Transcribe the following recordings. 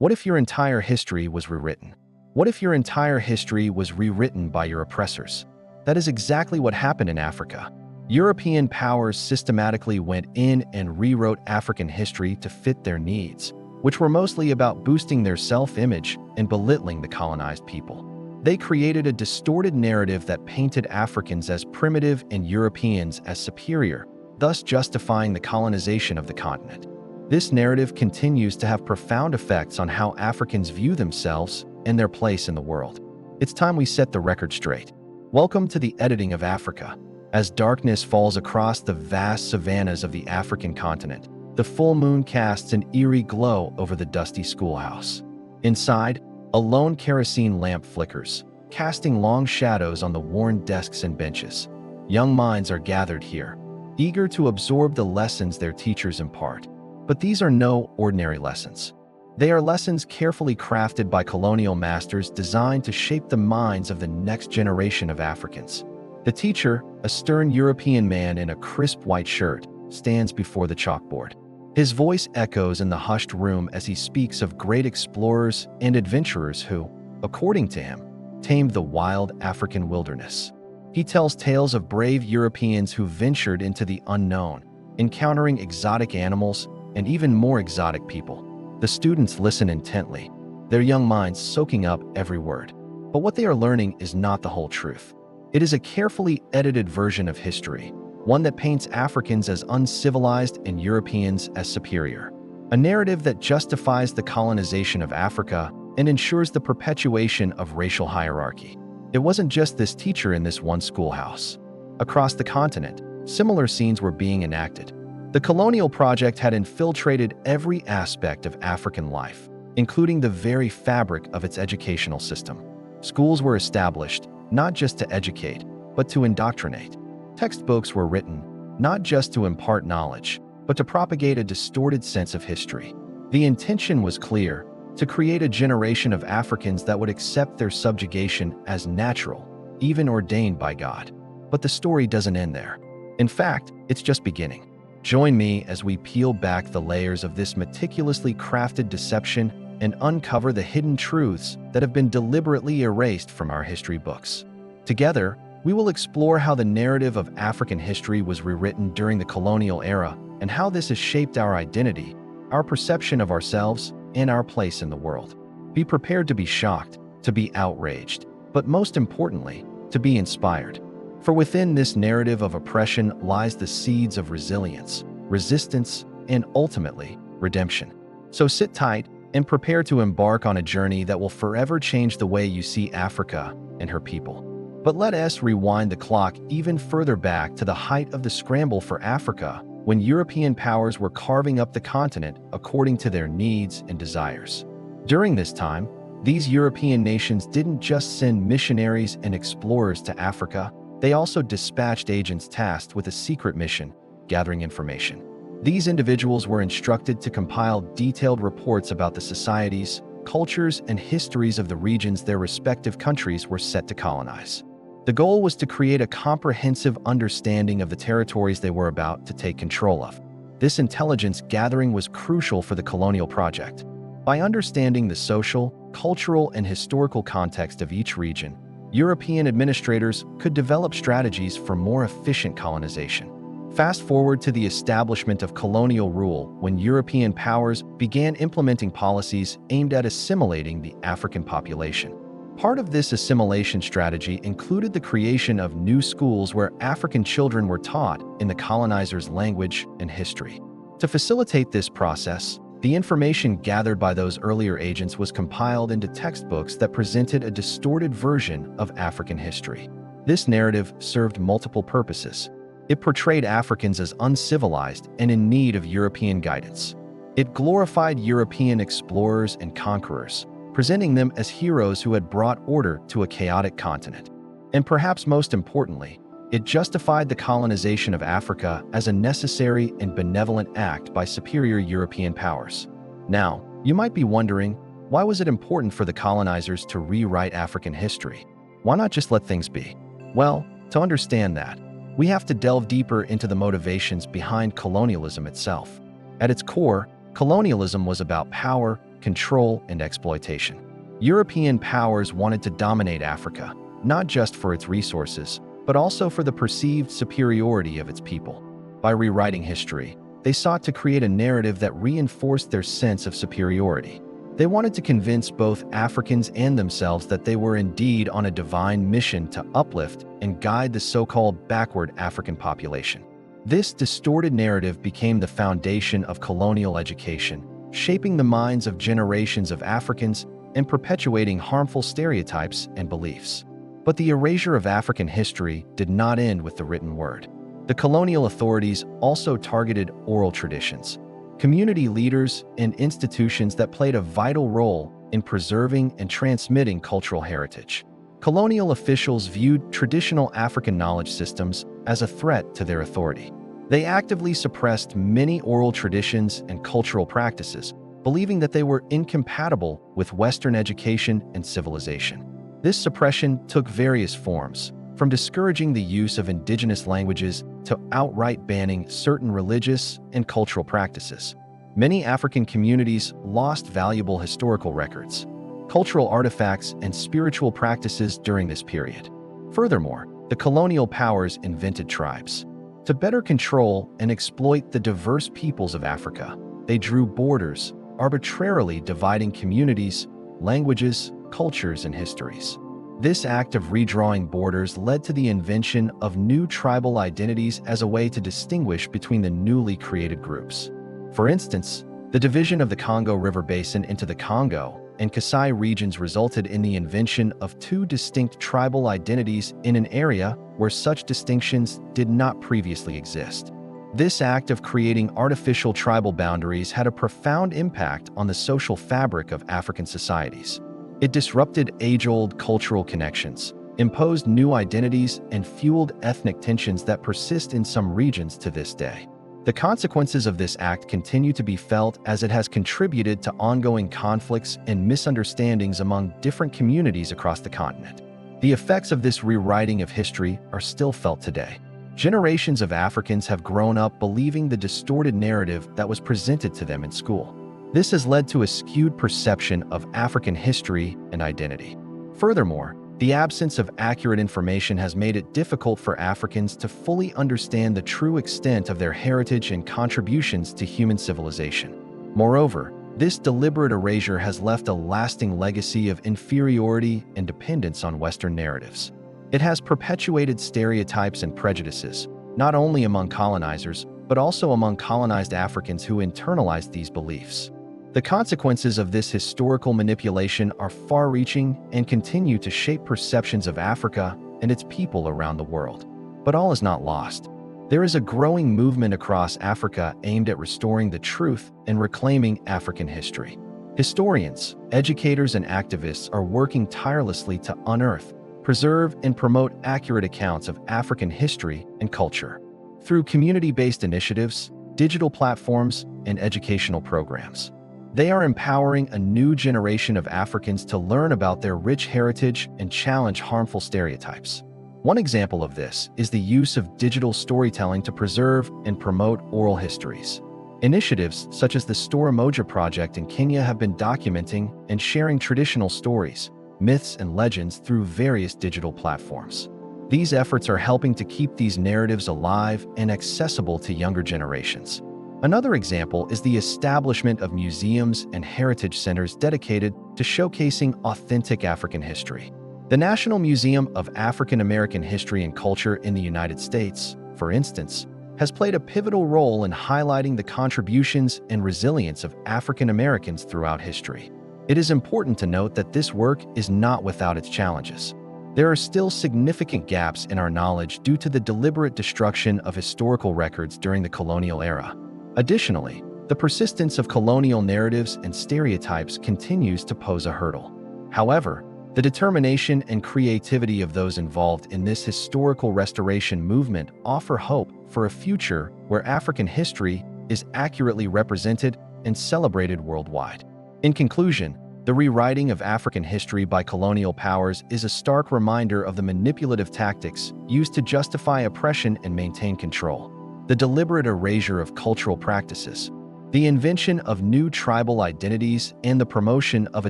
What if your entire history was rewritten? What if your entire history was rewritten by your oppressors? That is exactly what happened in Africa. European powers systematically went in and rewrote African history to fit their needs, which were mostly about boosting their self-image and belittling the colonized people. They created a distorted narrative that painted Africans as primitive and Europeans as superior, thus justifying the colonization of the continent. This narrative continues to have profound effects on how Africans view themselves and their place in the world. It's time we set the record straight. Welcome to the editing of Africa. As darkness falls across the vast savannas of the African continent, the full moon casts an eerie glow over the dusty schoolhouse. Inside, a lone kerosene lamp flickers, casting long shadows on the worn desks and benches. Young minds are gathered here, eager to absorb the lessons their teachers impart. But these are no ordinary lessons. They are lessons carefully crafted by colonial masters designed to shape the minds of the next generation of Africans. The teacher, a stern European man in a crisp white shirt, stands before the chalkboard. His voice echoes in the hushed room as he speaks of great explorers and adventurers who, according to him, tamed the wild African wilderness. He tells tales of brave Europeans who ventured into the unknown, encountering exotic animals and even more exotic people. The students listen intently, their young minds soaking up every word. But what they are learning is not the whole truth. It is a carefully edited version of history, one that paints Africans as uncivilized and Europeans as superior. A narrative that justifies the colonization of Africa and ensures the perpetuation of racial hierarchy. It wasn't just this teacher in this one schoolhouse. Across the continent, similar scenes were being enacted. The colonial project had infiltrated every aspect of African life, including the very fabric of its educational system. Schools were established, not just to educate, but to indoctrinate. Textbooks were written, not just to impart knowledge, but to propagate a distorted sense of history. The intention was clear: to create a generation of Africans that would accept their subjugation as natural, even ordained by God. But the story doesn't end there. In fact, it's just beginning. Join me as we peel back the layers of this meticulously crafted deception and uncover the hidden truths that have been deliberately erased from our history books. Together, we will explore how the narrative of African history was rewritten during the colonial era and how this has shaped our identity, our perception of ourselves, and our place in the world. Be prepared to be shocked, to be outraged, but most importantly, to be inspired. For within this narrative of oppression lies the seeds of resilience, resistance, and ultimately, redemption. So sit tight and prepare to embark on a journey that will forever change the way you see Africa and her people. But let us rewind the clock even further back to the height of the scramble for Africa, when European powers were carving up the continent according to their needs and desires. During this time, these European nations didn't just send missionaries and explorers to Africa, they also dispatched agents tasked with a secret mission: gathering information. These individuals were instructed to compile detailed reports about the societies, cultures, and histories of the regions their respective countries were set to colonize. The goal was to create a comprehensive understanding of the territories they were about to take control of. This intelligence gathering was crucial for the colonial project. By understanding the social, cultural, and historical context of each region, European administrators could develop strategies for more efficient colonization. Fast forward to the establishment of colonial rule, when European powers began implementing policies aimed at assimilating the African population. Part of this assimilation strategy included the creation of new schools where African children were taught in the colonizers' language and history. To facilitate this process, the information gathered by those earlier agents was compiled into textbooks that presented a distorted version of African history. This narrative served multiple purposes. It portrayed Africans as uncivilized and in need of European guidance. It glorified European explorers and conquerors, presenting them as heroes who had brought order to a chaotic continent. And perhaps most importantly, it justified the colonization of Africa as a necessary and benevolent act by superior European powers. Now, you might be wondering, why was it important for the colonizers to rewrite African history? Why not just let things be? Well, to understand that, we have to delve deeper into the motivations behind colonialism itself. At its core, colonialism was about power, control, and exploitation. European powers wanted to dominate Africa, not just for its resources, but also for the perceived superiority of its people. By rewriting history, they sought to create a narrative that reinforced their sense of superiority. They wanted to convince both Africans and themselves that they were indeed on a divine mission to uplift and guide the so-called backward African population. This distorted narrative became the foundation of colonial education, shaping the minds of generations of Africans and perpetuating harmful stereotypes and beliefs. But the erasure of African history did not end with the written word. The colonial authorities also targeted oral traditions, community leaders, and institutions that played a vital role in preserving and transmitting cultural heritage. Colonial officials viewed traditional African knowledge systems as a threat to their authority. They actively suppressed many oral traditions and cultural practices, believing that they were incompatible with Western education and civilization. This suppression took various forms, from discouraging the use of indigenous languages to outright banning certain religious and cultural practices. Many African communities lost valuable historical records, cultural artifacts, and spiritual practices during this period. Furthermore, the colonial powers invented tribes. To better control and exploit the diverse peoples of Africa, they drew borders, arbitrarily dividing communities, languages, cultures, and histories. This act of redrawing borders led to the invention of new tribal identities as a way to distinguish between the newly created groups. For instance, the division of the Congo River Basin into the Congo and Kasai regions resulted in the invention of two distinct tribal identities in an area where such distinctions did not previously exist. This act of creating artificial tribal boundaries had a profound impact on the social fabric of African societies. It disrupted age-old cultural connections, imposed new identities, and fueled ethnic tensions that persist in some regions to this day. The consequences of this act continue to be felt as it has contributed to ongoing conflicts and misunderstandings among different communities across the continent. The effects of this rewriting of history are still felt today. Generations of Africans have grown up believing the distorted narrative that was presented to them in school. This has led to a skewed perception of African history and identity. Furthermore, the absence of accurate information has made it difficult for Africans to fully understand the true extent of their heritage and contributions to human civilization. Moreover, this deliberate erasure has left a lasting legacy of inferiority and dependence on Western narratives. It has perpetuated stereotypes and prejudices, not only among colonizers, but also among colonized Africans who internalized these beliefs. The consequences of this historical manipulation are far-reaching and continue to shape perceptions of Africa and its people around the world. But all is not lost. There is a growing movement across Africa aimed at restoring the truth and reclaiming African history. Historians, educators, and activists are working tirelessly to unearth, preserve, and promote accurate accounts of African history and culture. Through community-based initiatives, digital platforms, and educational programs, they are empowering a new generation of Africans to learn about their rich heritage and challenge harmful stereotypes. One example of this is the use of digital storytelling to preserve and promote oral histories. Initiatives such as the Store Moja project in Kenya have been documenting and sharing traditional stories, myths, and legends through various digital platforms. These efforts are helping to keep these narratives alive and accessible to younger generations. Another example is the establishment of museums and heritage centers dedicated to showcasing authentic African history. The National Museum of African American History and Culture in the United States, for instance, has played a pivotal role in highlighting the contributions and resilience of African Americans throughout history. It is important to note that this work is not without its challenges. There are still significant gaps in our knowledge due to the deliberate destruction of historical records during the colonial era. Additionally, the persistence of colonial narratives and stereotypes continues to pose a hurdle. However, the determination and creativity of those involved in this historical restoration movement offer hope for a future where African history is accurately represented and celebrated worldwide. In conclusion, the rewriting of African history by colonial powers is a stark reminder of the manipulative tactics used to justify oppression and maintain control. The deliberate erasure of cultural practices, The invention of new tribal identities and the promotion of a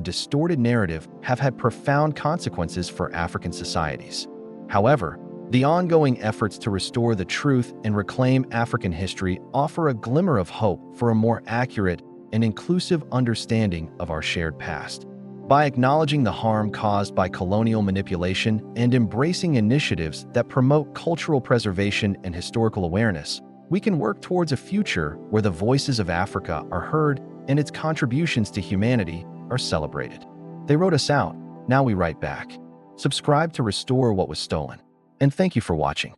distorted narrative have had profound consequences for African societies. However, the ongoing efforts to restore the truth and reclaim African history offer a glimmer of hope for a more accurate and inclusive understanding of our shared past. By acknowledging the harm caused by colonial manipulation and embracing initiatives that promote cultural preservation and historical awareness, we can work towards a future where the voices of Africa are heard and its contributions to humanity are celebrated. They wrote us out, now we write back. Subscribe to restore what was stolen. And thank you for watching.